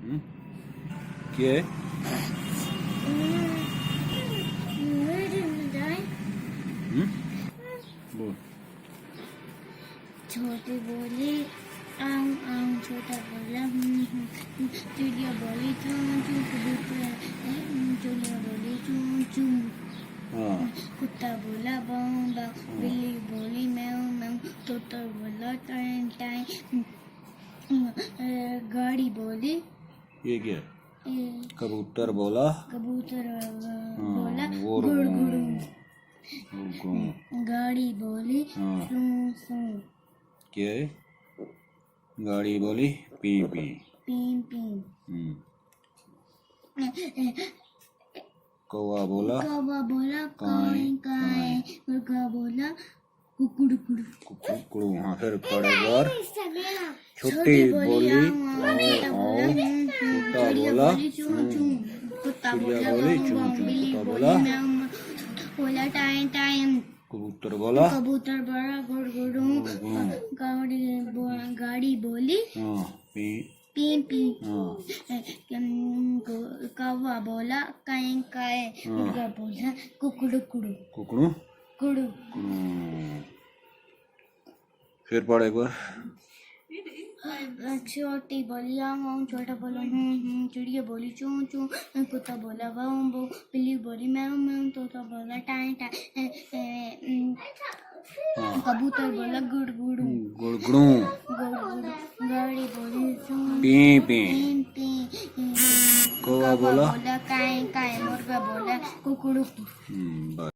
हम्म, क्या है? हम्म, बोल। छोटी बोली आऊ आऊ, छोटा बोला चिड़िया बोली चू चू, कबूतर चिड़िया बोली चू चू, हाँ कुत्ता बोला बाऊ बाऊ, बिल्ली बोली मैऊ मैऊ, तोता बोला टाइम टाइम, गाड़ी बोली ये क्या है? ए, कबूतर बोला कबूतर बोला वो गुड़ गुड़ू, गुड़गुड़। गाड़ी बोली हाँ सू सू, क्या है? गाड़ी बोली पी पी। पीं पीं, कौवा बोला कौवा बोला काए काए, मुर्गा बोला कुकुड़ कुड़, कुकड़ू। हाँ फिर बड़े बार छोटी बोली आओ, कुत्ता बोला चू चू, कुत्ता चिड़िया बोला बोली बाऊ चूं बाऊ, चूं, बिल्ली कुत्ता बोली बोला मैऊ मैऊ, बोला टाइम टाइम, कबूतर बोला कबूतर बोला गुड़ गुड़ू, गाड़ी बोली हाँ पी पीं पीं, हाँ कौवा बोला काए काए, मुर्गा बोला कुकुड़ कुड़ू कुकड़ू कुड़ू, फिर पढ़ एक बार। छोटी बोली आऊ, छोटा बोला चिड़िया बोली चू चू, कुत्ता बोला वाऊ वाऊ, बिल्ली बोली मैऊ मैऊ, तोता बोला टाइम टाइम, कबूतर बोला गुड़ गुड़ू गुड़गुड़ू। गाड़ी बोली चू पी पी। पीं पीं, कौवा बोला काए काए, मुर्गा बोला कुकुड़। बस।